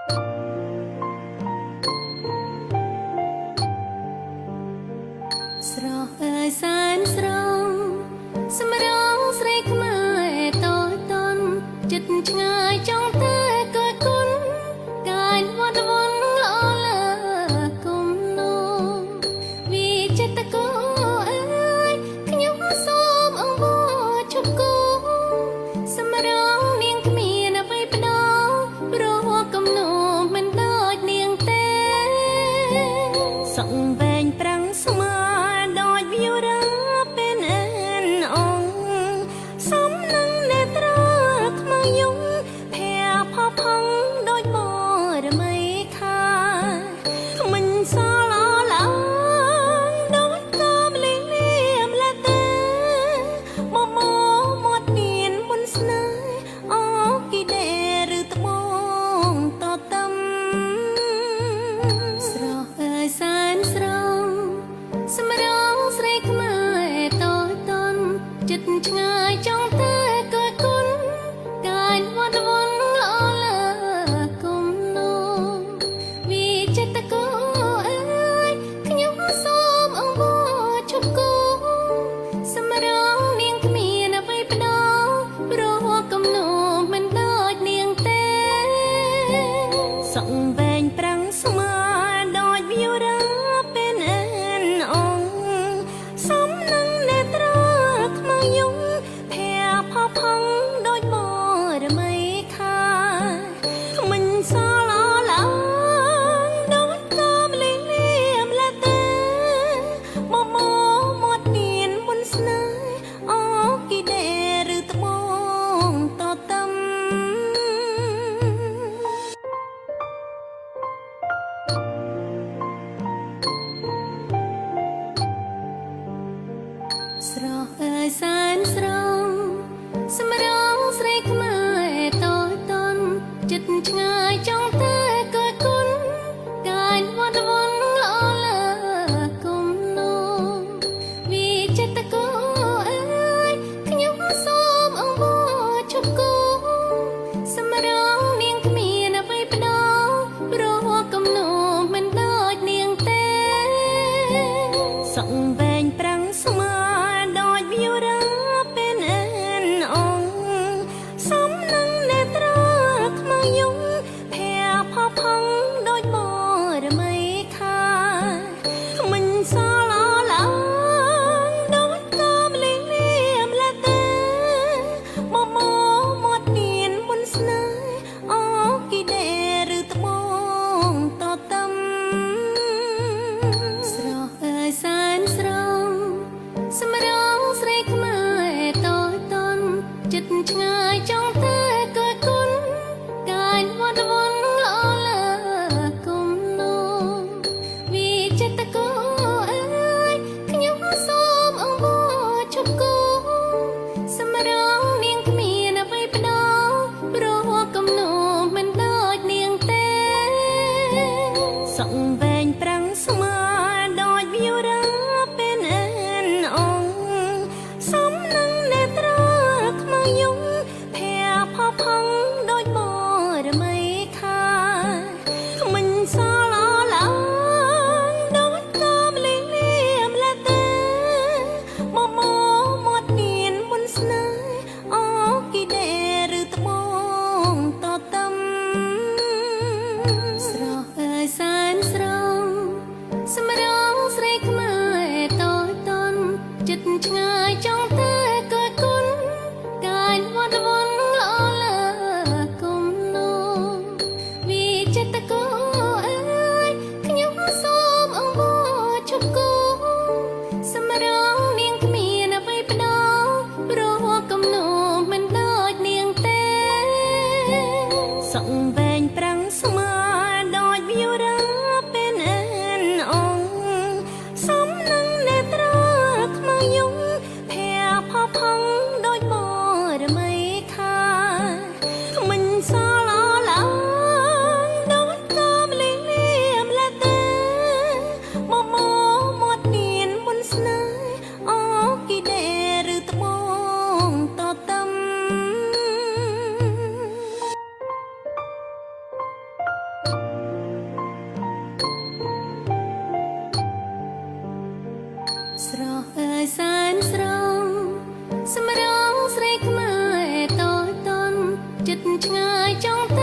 ស្រស់អើយសែនស្រងសម្រងស្រីខ្មែរតូចតន់ចិត្តឆ្ងាយចង់តែកយគុណកាយវត្តវន់ល្អលើគុំនោវិចិត្តគោអើយខ្ញុំសូមអង្វរជប់គូសម្រងនាងគ្មានអ្វីបដោព្រោះកំណោមិនដូចនាងទេសង្វែងប្រាំងស្មើឆ្ងាយចង់តែកយគុណកាយវត្តវន់ល្អលើគុំនោវិចិត្តគោអើយខ្ញុំសូមអង្វរជប់គូសម្រងនាងគ្មានអ្វីបដោព្រោះកំណោមិនដូចនាងទេសង្វែងប្រាំងស្មើដូចវារាពេលអែនអងសំនឹងនេត្រាខ្មៅយំផងដូចបរមីខាមិនសល់អឡាដូចតាមលីលៀមលាទេមមាត់ទៀនមុនស្នេហ៍អូគីដេឬត្បូងតតំស្រស់អើយសែនស្រងសម្រងស្រីខ្មែរតូចតន់ចិត្តឆ្ងាយចង់តែកយគុណកាយវត្តវន់ល្អលើគុំនោវិចិត្តគោអើយខ្ញុំសូមអង្វរជប់គូសម្រងនាងគ្មានអ្វីបដោព្រោះកំណោមិនដូចនាងទេសង្វែងប្រាំងស្មើដូចវារាពេលអែនអងសំនឹងនេត្រាខ្មៅយំផផងដូចបរមីខាមិនសល់អឡាដូចតាមលីលៀមលាទេមាត់ទៀនមុនស្នេហ៍អូគីដេឬត្បូងតតំស្រស់អើយសែនស្រងសម្រងស្រីខ្មែរតូចតន់ចិត្តឆ្ងាយចង់តែកយគុណកាយវត្តវន់ល្អលើគុំនោវិចិត្តគោអើយខ្ញុំសូមអង្វរជប់គូសម្រងនាងគ្មានអ្វីបដោព្រោះកំណោមិនដូចនាងទេសង្វែងប្រាំងស្មើដូចវារាពេលអែនអងសំនឹងនេត្រាខ្មៅយំផផងដូចបរមីខាមិនសល់អឡាដូចតាមលីលៀមលាទេមាត់ទៀនមុនស្នេហ៍អូគីដេឬត្បូងតតំស្រស់អើយសែនស្រងសម្រងស្រីខ្មែរតូចតន់ចិត្តឆ្ងាយចង់តែកយគុណកាយវត្តវន់ល្អលើគុំនោវិចិត្តគោអើយខ្ញុំសូមអង្វរជប់គូសម្រងនាងគ្មានអ្វីបដោព្រោះកំណោមិនដូចនាងទេសង្វែងប្រាំងស្មើដូចវារាពេលអែនអងសំនឹងនេត្រាខ្មៅយំផផងដូចបរមីខាមិនសល់អឡាដូចតាមលីលៀមលាទេមាត់ទៀនមុនស្នេហ៍អូគីដេឬត្បូងតតំ ចិត្តឆ្ងាយចង់